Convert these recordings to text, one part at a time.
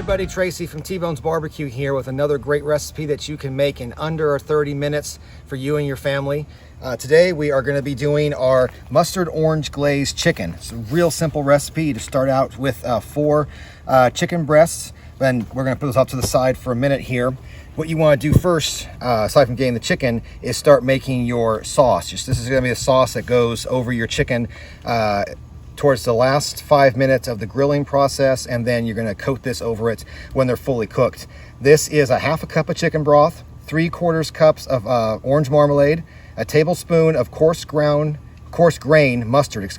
everybody, Tracy from T-Bone's Barbecue here with another great recipe that you can make in under 30 minutes for you and your family. Today we are going to be doing our mustard orange glazed chicken. It's a real simple recipe. To start out with 4 chicken breasts, then we're going to put those off to the side for a minute here. What you want to do first, aside from getting the chicken, is start making your sauce. This is going to be a sauce that goes over your chicken towards the last 5 minutes of the grilling process, and then you're going to coat this over it when they're fully cooked. This is a half a cup of chicken broth, 3/4 cups of orange marmalade, a tablespoon of coarse grain mustard,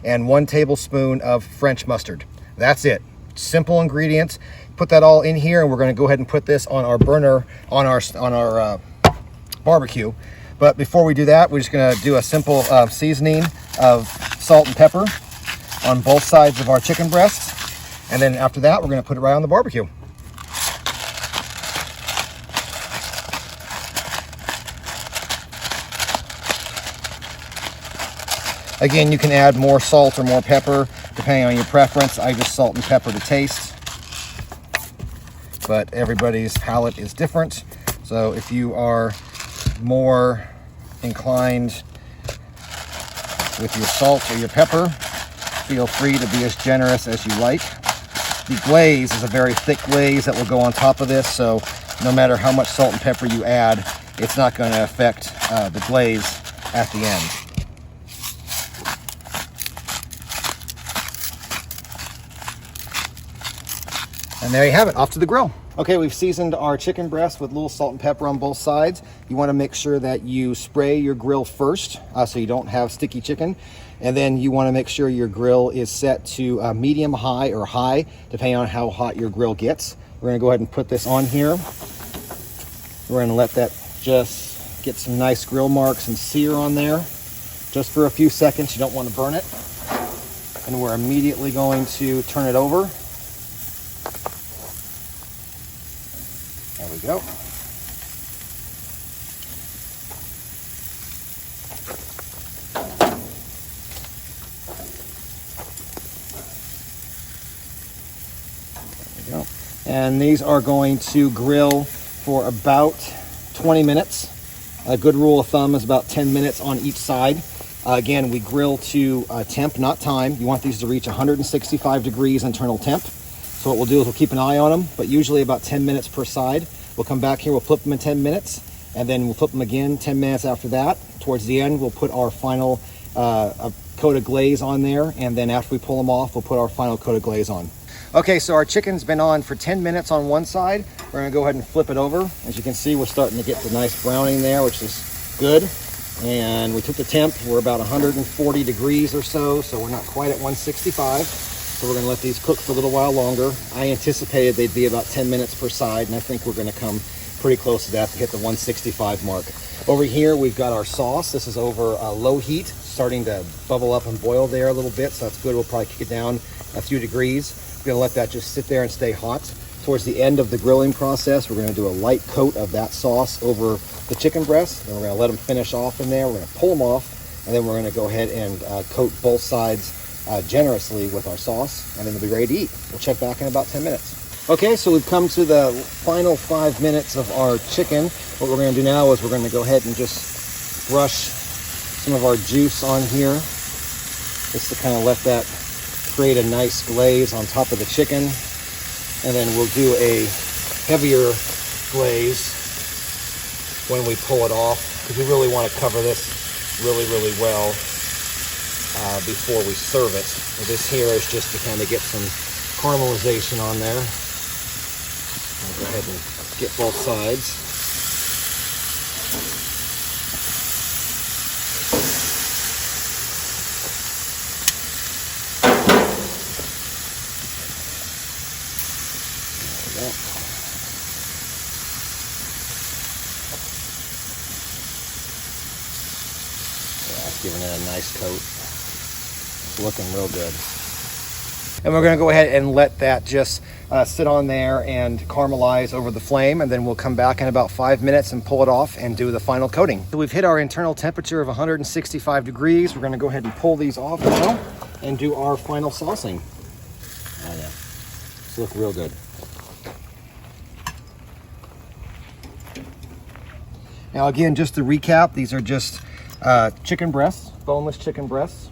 and 1 tablespoon of French mustard. That's it. Simple ingredients. Put that all in here, and we're going to go ahead and put this on our burner on our barbecue. But before we do that, we're just going to do a simple seasoning of salt and pepper on both sides of our chicken breasts, and then after that we're going to put it right on the barbecue. Again, you can add more salt or more pepper depending on your preference. I just salt and pepper to taste, but everybody's palate is different. So if you are more inclined with your salt or your pepper, feel free to be as generous as you like. The glaze is a very thick glaze that will go on top of this, so no matter how much salt and pepper you add, it's not going to affect the glaze at the end. And there you have it, off to the grill. Okay, we've seasoned our chicken breast with a little salt and pepper on both sides. You want to make sure that you spray your grill first so you don't have sticky chicken. And then you want to make sure your grill is set to medium high or high, depending on how hot your grill gets. We're going to go ahead and put this on here. We're going to let that just get some nice grill marks and sear on there. Just for a few seconds, you don't want to burn it. And we're immediately going to turn it over. There we go. There we go. And these are going to grill for about 20 minutes. A good rule of thumb is about 10 minutes on each side. Again, we grill to temp, not time. You want these to reach 165 degrees internal temp. So what we'll do is we'll keep an eye on them, but usually about 10 minutes per side. We'll come back here, we'll flip them in 10 minutes, and then we'll flip them again 10 minutes after that. Towards the end, we'll put our final coat of glaze on there, and then after we pull them off, we'll put our final coat of glaze on. Okay, so our chicken's been on for 10 minutes on one side. We're gonna go ahead and flip it over. As you can see, we're starting to get the nice browning there, which is good. And we took the temp, we're about 140 degrees or so we're not quite at 165. So we're going to let these cook for a little while longer. I anticipated they'd be about 10 minutes per side, and I think we're going to come pretty close to that to hit the 165 mark. Over here, we've got our sauce. This is over low heat, starting to bubble up and boil there a little bit, so that's good. We'll probably kick it down a few degrees. We're going to let that just sit there and stay hot. Towards the end of the grilling process, we're going to do a light coat of that sauce over the chicken breast, and we're going to let them finish off in there. We're going to pull them off, and then we're going to go ahead and coat both sides generously with our sauce, and then we'll be ready to eat. We'll check back in about 10 minutes. Okay, so we've come to the final 5 minutes of our chicken. What we're going to do now is we're going to go ahead and just brush some of our juice on here, just to kind of let that create a nice glaze on top of the chicken. And then we'll do a heavier glaze when we pull it off, because we really want to cover this really well before we serve it. So this here is just to kind of get some caramelization on there. I'll go ahead and get both sides. There we go. Yeah, it's giving it a nice coat. Looking real good. And we're going to go ahead and let that just sit on there and caramelize over the flame, and then we'll come back in about 5 minutes and pull it off and do the final coating. So we've hit our internal temperature of 165 degrees. We're going to go ahead and pull these off now and do our final saucing. Oh yeah, these look real good. Now again, just to recap, these are just chicken breasts, boneless chicken breasts.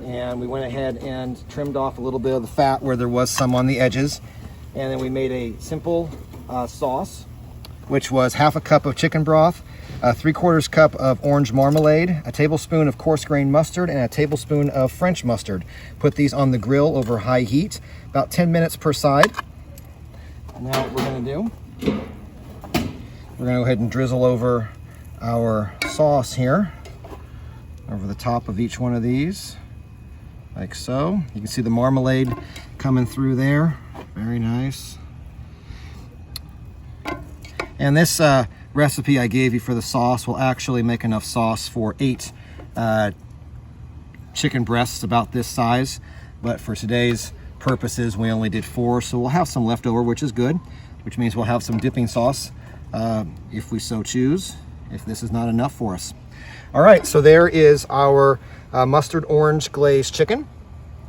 And we went ahead and trimmed off a little bit of the fat where there was some on the edges. And then we made a simple sauce, which was half a cup of chicken broth, a 3/4 cup of orange marmalade, a tablespoon of coarse grained mustard, and a tablespoon of French mustard. Put these on the grill over high heat, about 10 minutes per side. And now what we're gonna do, we're gonna go ahead and drizzle over our sauce here, over the top of each one of these. Like so. You can see the marmalade coming through there. Very nice. And this recipe I gave you for the sauce will actually make enough sauce for 8 chicken breasts about this size. But for today's purposes, we only did 4. So we'll have some left over, which is good, which means we'll have some dipping sauce if we so choose, if this is not enough for us. All right, so there is our mustard orange glazed chicken.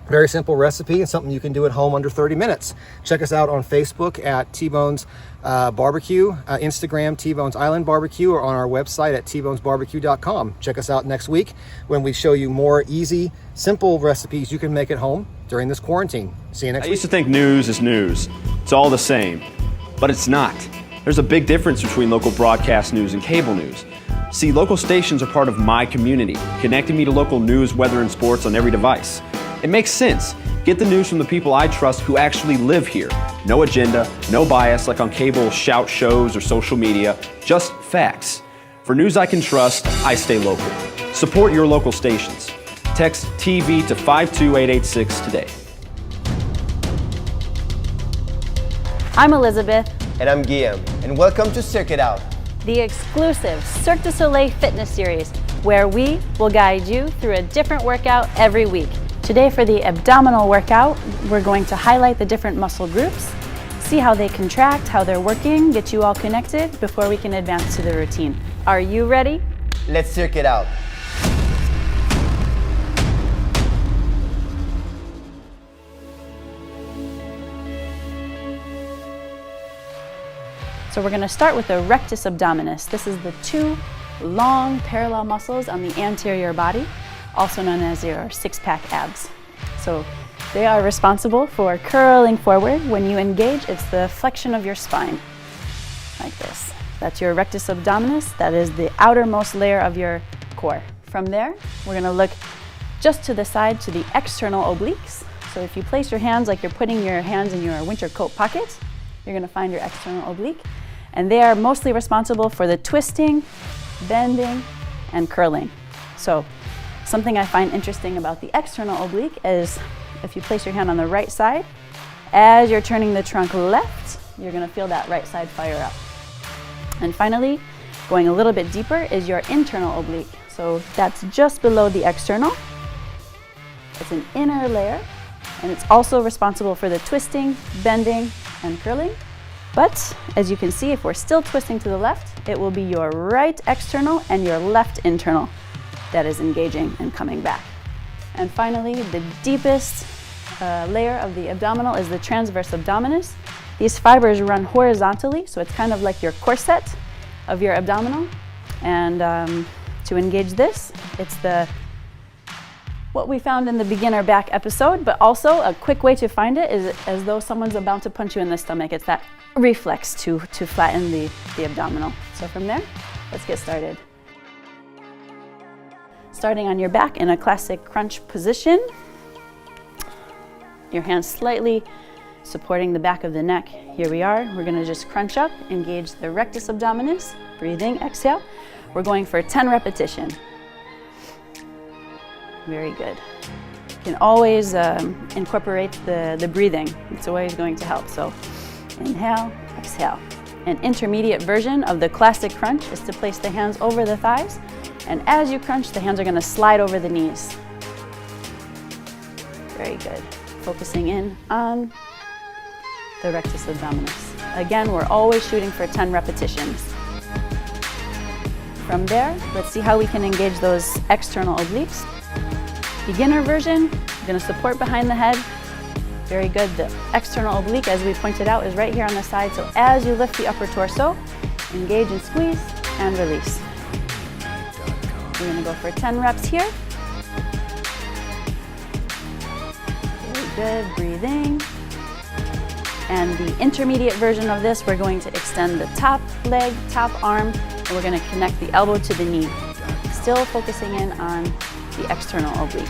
Very simple recipe and something you can do at home under 30 minutes. Check us out on Facebook at T-Bones Barbecue, Instagram T-Bones Island Barbecue, or on our website at tbonesbarbecue.com. Check us out next week when we show you more easy, simple recipes you can make at home during this quarantine. See you next week. I used to think news is news. It's all the same, but it's not. There's a big difference between local broadcast news and cable news. See, local stations are part of my community, connecting me to local news, weather, and sports on every device. It makes sense. Get the news from the people I trust who actually live here. No agenda, no bias like on cable shout shows or social media, just facts. For news I can trust, I stay local. Support your local stations. Text TV to 52886 today. I'm Elizabeth. And I'm Guillaume, and welcome to Cirque It Out, The exclusive Cirque Du Soleil fitness series, where we will guide you through a different workout every week. Today for the abdominal workout, we're going to highlight the different muscle groups, see how they contract, how they're working, get you all connected before we can advance to the routine. Are you ready? Let's Cirque It Out. So we're going to start with the rectus abdominis. This is the 2 long parallel muscles on the anterior body, also known as your six-pack abs. So they are responsible for curling forward. When you engage, it's the flexion of your spine, like this. That's your rectus abdominis. That is the outermost layer of your core. From there, we're going to look just to the side to the external obliques. So if you place your hands like you're putting your hands in your winter coat pocket, you're going to find your external oblique. And they are mostly responsible for the twisting, bending, and curling. So something I find interesting about the external oblique is if you place your hand on the right side, as you're turning the trunk left, you're going to feel that right side fire up. And finally, going a little bit deeper is your internal oblique. So that's just below the external. It's an inner layer, and it's also responsible for the twisting, bending, and curling. But as you can see, if we're still twisting to the left, it will be your right external and your left internal that is engaging and coming back. And finally, the deepest layer of the abdominal is the transverse abdominis. These fibers run horizontally, so it's kind of like your corset of your abdominal. And to engage this, it's what we found in the beginner back episode, but also a quick way to find it is as though someone's about to punch you in the stomach. It's that reflex to flatten the abdominal. So from there, let's get started. Starting on your back in a classic crunch position. Your hands slightly supporting the back of the neck. Here we are. We're going to just crunch up, engage the rectus abdominis. Breathing, exhale. We're going for 10 repetitions. Very good. You can always incorporate the breathing. It's always going to help. So inhale, exhale. An intermediate version of the classic crunch is to place the hands over the thighs, and as you crunch, the hands are going to slide over the knees. Very good. Focusing in on the rectus abdominis. Again, we're always shooting for 10 repetitions. From there, let's see how we can engage those external obliques. Beginner version, you're going to support behind the head. Very good. The external oblique, as we pointed out, is right here on the side. So as you lift the upper torso, engage and squeeze and release. We're going to go for 10 reps here. Very good, breathing. And the intermediate version of this, we're going to extend the top leg, top arm, and we're going to connect the elbow to the knee. Still focusing in on the external oblique.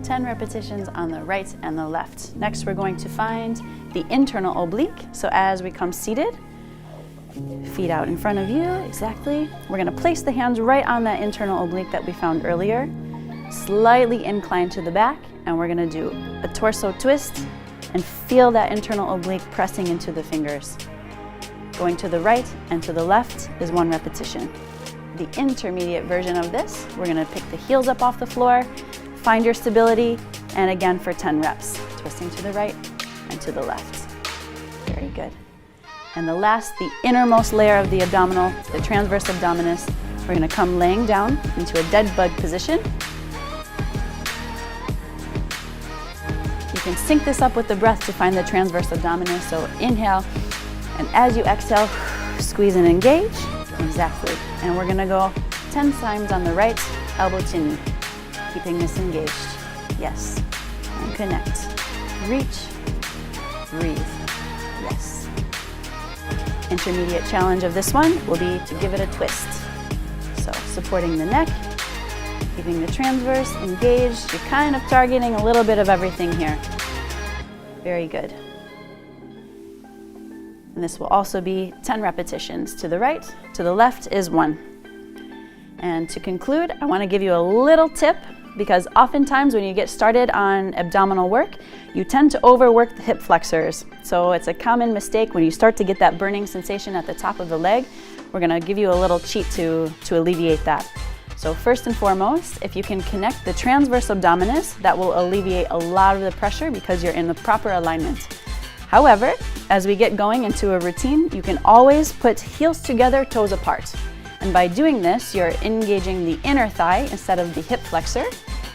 10 repetitions on the right and the left. Next, we're going to find the internal oblique. So as we come seated, feet out in front of you, exactly. We're going to place the hands right on that internal oblique that we found earlier, slightly incline to the back, and we're going to do a torso twist and feel that internal oblique pressing into the fingers. Going to the right and to the left is 1 repetition. The intermediate version of this, we're going to pick the heels up off the floor, find your stability, and again for 10 reps, twisting to the right and to the left. Very good. And the last, the innermost layer of the abdominal, the transverse abdominis, we're going to come laying down into a dead bug position. You can sync this up with the breath to find the transverse abdominis. So inhale, and as you exhale, squeeze and engage. Exactly. And we're going to go 10 times on the right, elbow to knee. Keeping this engaged. Yes. And connect. Reach. Breathe. Yes. Intermediate challenge of this one will be to give it a twist. So supporting the neck, keeping the transverse engaged. You're kind of targeting a little bit of everything here. Very good. And this will also be 10 repetitions. To the right, to the left is 1. And to conclude, I want to give you a little tip, because oftentimes when you get started on abdominal work, you tend to overwork the hip flexors. So it's a common mistake when you start to get that burning sensation at the top of the leg. We're going to give you a little cheat to alleviate that. So first and foremost, if you can connect the transverse abdominis, that will alleviate a lot of the pressure because you're in the proper alignment. However, as we get going into a routine, you can always put heels together, toes apart. And by doing this, you're engaging the inner thigh instead of the hip flexor,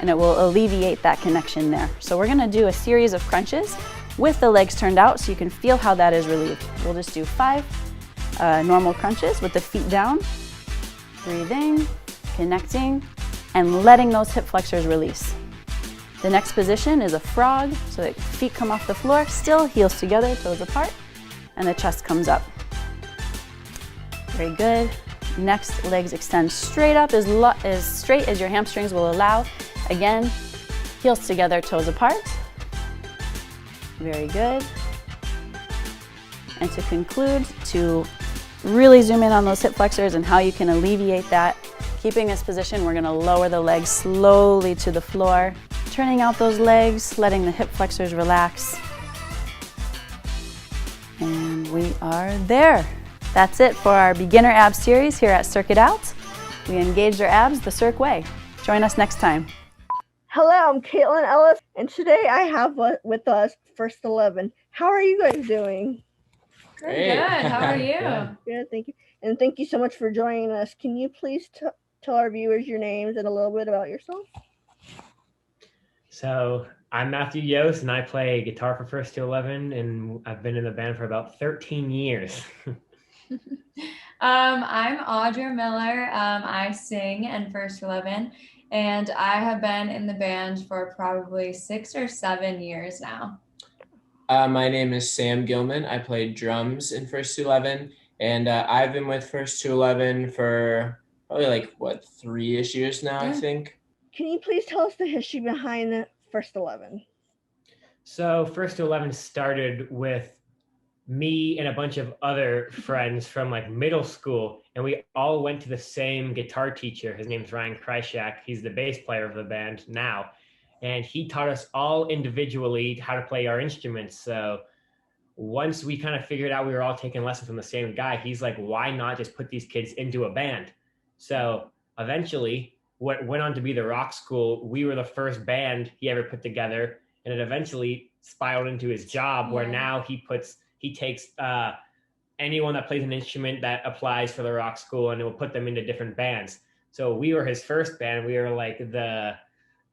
and it will alleviate that connection there. So we're going to do a series of crunches with the legs turned out so you can feel how that is relieved. We'll just do 5 normal crunches with the feet down, breathing, connecting, and letting those hip flexors release. The next position is a frog, so the feet come off the floor, still heels together, toes apart, and the chest comes up. Very good. Next, legs extend straight up, as straight as your hamstrings will allow. Again, heels together, toes apart. Very good. And to conclude, to really zoom in on those hip flexors and how you can alleviate that, keeping this position, we're going to lower the legs slowly to the floor, turning out those legs, letting the hip flexors relax. And we are there. That's it for our beginner abs series here at Cirque It Out. We engaged our abs the Cirque way. Join us next time. Hello, I'm Caitlin Ellis, and today I have with us First 11. How are you guys doing? Good. How are you? Good, thank you. And thank you so much for joining us. Can you please tell our viewers your names and a little bit about yourself? So I'm Matthew Yost, and I play guitar for First to 11, and I've been in the band for about 13 years. I'm Audra Miller. I sing in First 11, and I have been in the band for probably 6 or 7 years now. My name is Sam Gilman. I play drums in First to 11, and I've been with First to 11 for probably 3-ish years now, I think. Can you please tell us the history behind First 11? So First to 11 started with me and a bunch of other friends from middle school, and we all went to the same guitar teacher. His name's Ryan Kryshak. He's the bass player of the band now, and he taught us all individually how to play our instruments. So once we kind of figured out we were all taking lessons from the same guy, he's like, why not just put these kids into a band? So eventually, what went on to be the rock school, we were the first band he ever put together, and it eventually spiraled into his job where now he takes anyone that plays an instrument that applies for the rock school, and it will put them into different bands. So we were his first band. We were like the,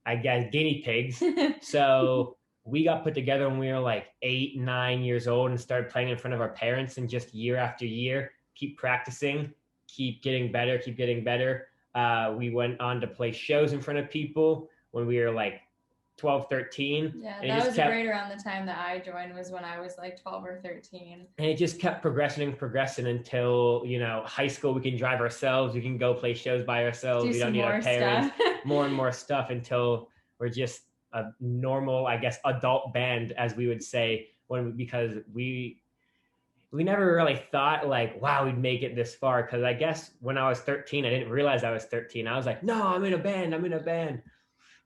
I guess, guinea pigs. So we got put together when we were 8, 9 years old and started playing in front of our parents, and just year after year, keep practicing. keep getting better, keep getting better. We went on to play shows in front of people when we were like 12, 13. Yeah, and that was right around the time that I joined, was when I was like 12 or 13. And it just kept progressing until, high school. We can drive ourselves. We can go play shows by ourselves. We don't need our parents. More and more stuff until we're just a normal, I guess, adult band, as we would say, because we never really thought like, wow, we'd make it this far. Because I guess when I was 13, I didn't realize I was 13. I was like, no, I'm in a band.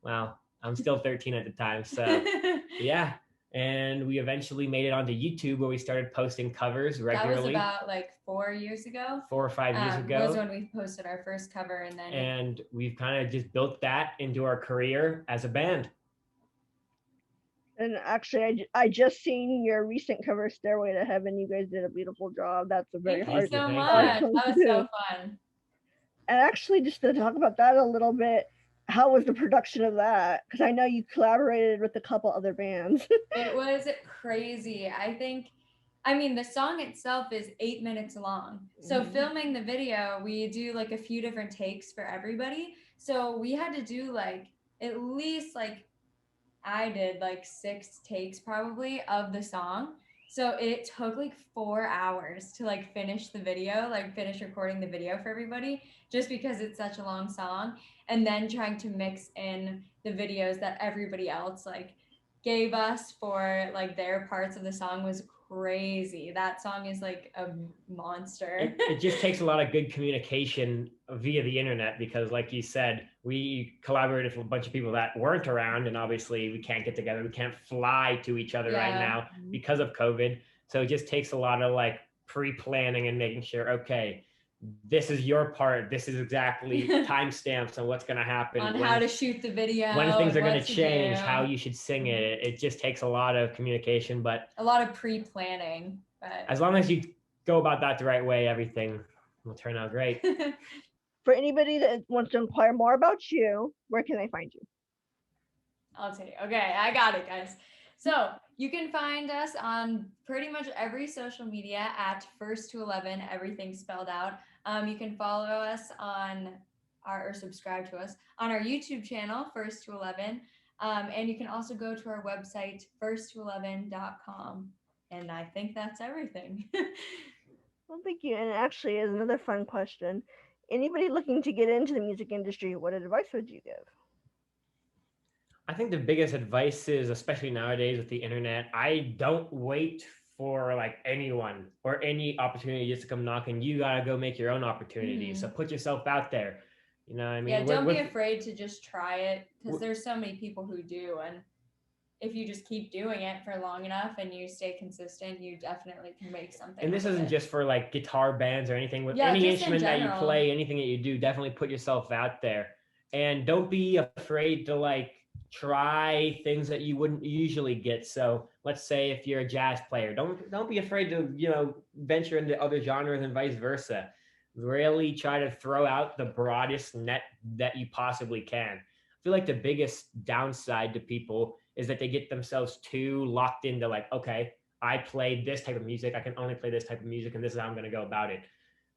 Well, I'm still 13 at the time. So yeah. And we eventually made it onto YouTube, where we started posting covers regularly. That was about like 4 years ago. 4 or 5 years ago. Was when we posted our first cover, and we've kind of just built that into our career as a band. And actually, I just seen your recent cover, Stairway to Heaven. You guys did a beautiful job. That's a very hard. Thank you so much. That was so fun. And actually, just to talk about that a little bit, how was the production of that? Because I know you collaborated with a couple other bands. It was crazy. I mean, the song itself is 8 minutes long. So filming the video, we do like a few different takes for everybody. So we had to do like at least like, I did like 6 takes probably of the song. So it took like 4 hours to like finish the video, like finish recording the video for everybody, just because it's such a long song. And then trying to mix in the videos that everybody else like gave us for like their parts of the song was crazy. That song is like a monster. It just takes a lot of good communication via the internet, because like you said, we collaborated with a bunch of people that weren't around, and obviously we can't get together. We can't fly to each other right now because of COVID. So it just takes a lot of like pre-planning and making sure, okay, this is your part. This is exactly timestamps on what's going to happen. On how to shoot the video. When things are going to change, how you should sing it. It just takes a lot of communication, but a lot of pre-planning. But as long as you go about that the right way, everything will turn out great. For anybody that wants to inquire more about you, where can they find you? I'll tell you. Okay, I got it, guys. So you can find us on pretty much every social media at First to 11, everything spelled out. You can follow us or subscribe to us on our YouTube channel, First to 11. And you can also go to our website, first to11.com. And I think that's everything. Well, thank you. And actually, as another fun question, anybody looking to get into the music industry, what advice would you give? I think the biggest advice is, especially nowadays with the internet, I don't wait for like anyone or any opportunity just to come knocking. You gotta go make your own opportunity. So put yourself out there. You know what I mean? Yeah, don't be afraid to just try it, because there's so many people who do. And if you just keep doing it for long enough and you stay consistent, you definitely can make something. And this isn't just for like guitar bands or anything. With any instrument that you play, anything that you do, definitely put yourself out there. And don't be afraid to like try things that you wouldn't usually get. So let's say if you're a jazz player, don't be afraid to venture into other genres and vice versa. Really try to throw out the broadest net that you possibly can. I feel like the biggest downside to people is that they get themselves too locked into like, okay, I play this type of music, I can only play this type of music, and this is how I'm going to go about it.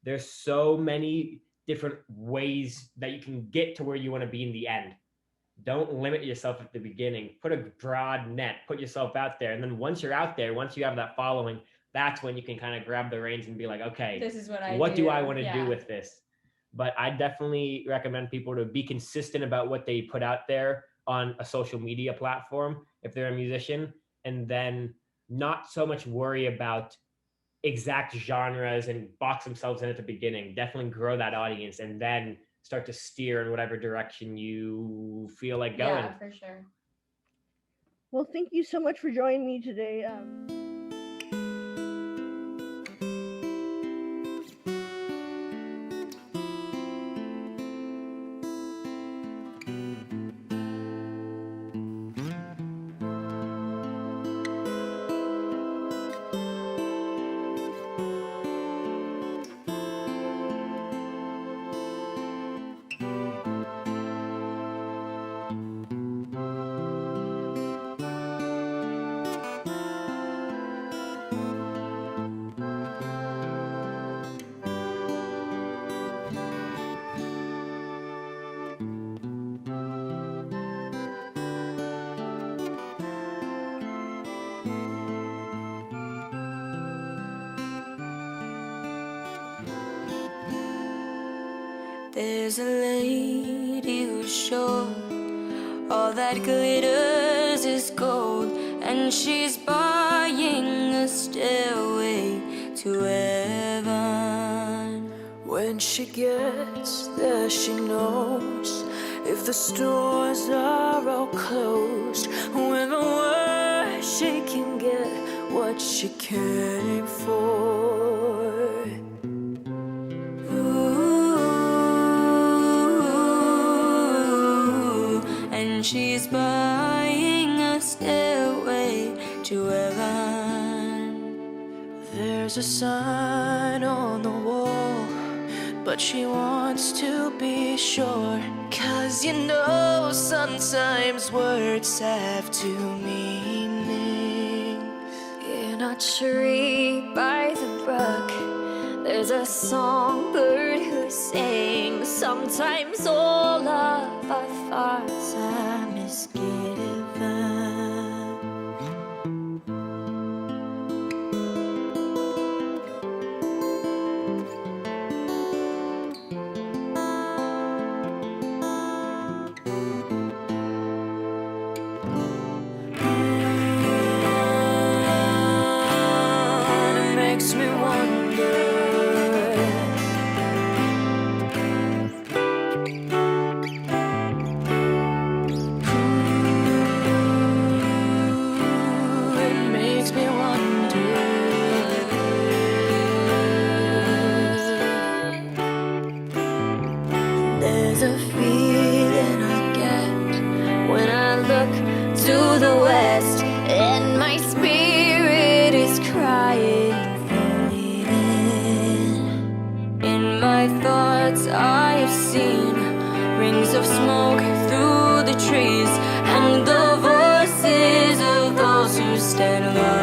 There's so many different ways that you can get to where you want to be in the end. Don't limit yourself at the beginning. Put a broad net, put yourself out there. And then once you're out there, once you have that following, that's when you can kind of grab the reins and be like, okay, this is what do I want to do with this? But I definitely recommend people to be consistent about what they put out there on a social media platform if they're a musician, and then not so much worry about exact genres and box themselves in at the beginning. Definitely grow that audience and then start to steer in whatever direction you feel like going. Yeah, for sure. Well, thank you so much for joining me today. There's a lady who's sure all that glitters is gold, and she's buying a stairway to heaven. When she gets there, she knows if the stores are all closed, when the worst she can get what she came for. And she's buying a stairway to heaven. There's a sign on the wall, but she wants to be sure, 'cause you know sometimes words have two meanings. In a tree by the brook, there's a songbird who sings. Sometimes all of our thoughts are misgiven. It makes me wonder. There's a feeling I get when I look to the west, and my spirit is crying for leaving. In my thoughts I have seen rings of smoke through the trees, and the voices of those who stand looking.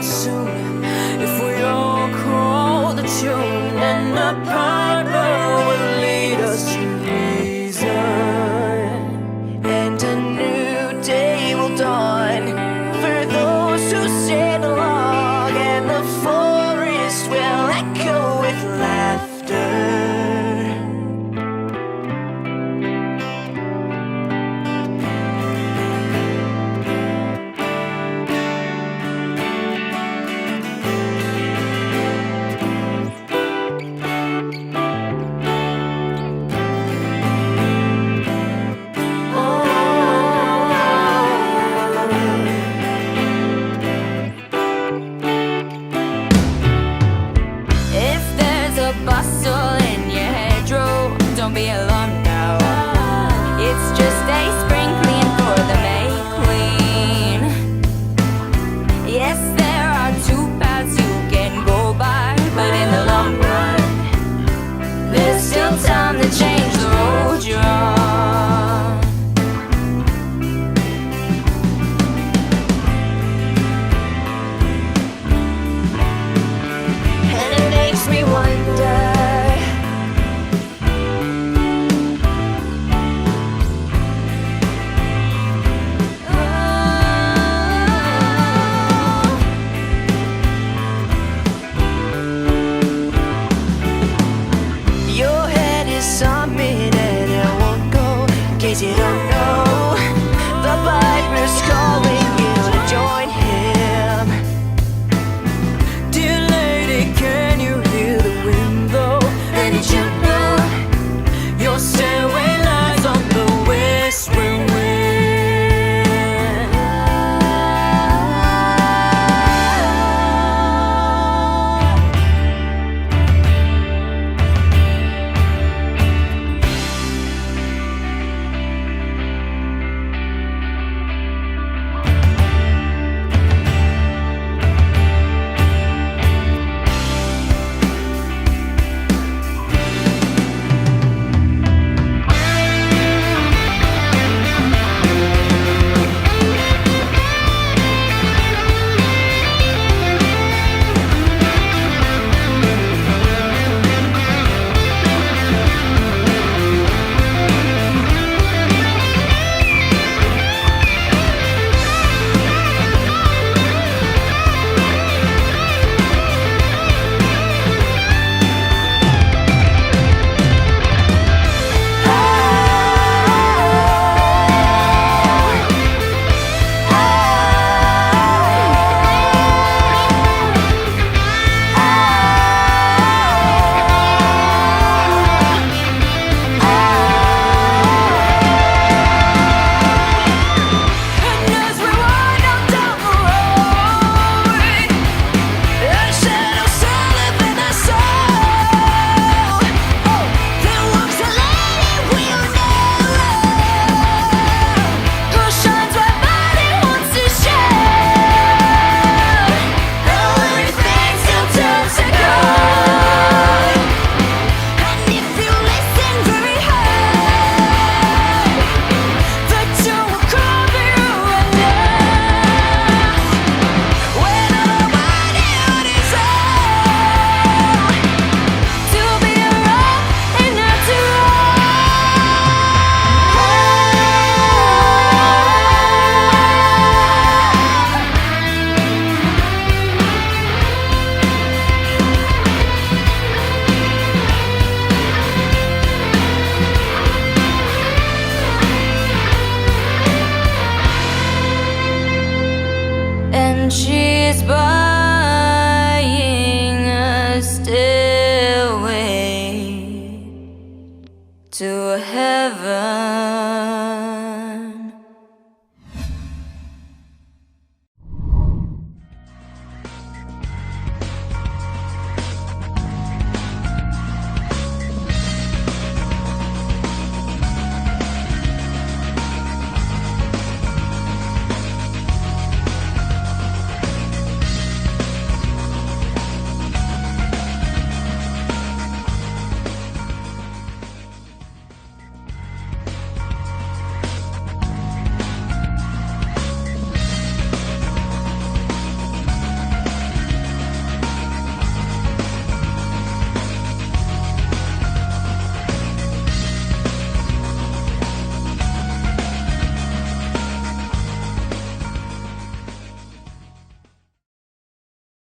Soon, if we all call the tune, and the piper will lead us to reason, and a new day will dawn for those who stand along, and the forest will echo with laughter. she's by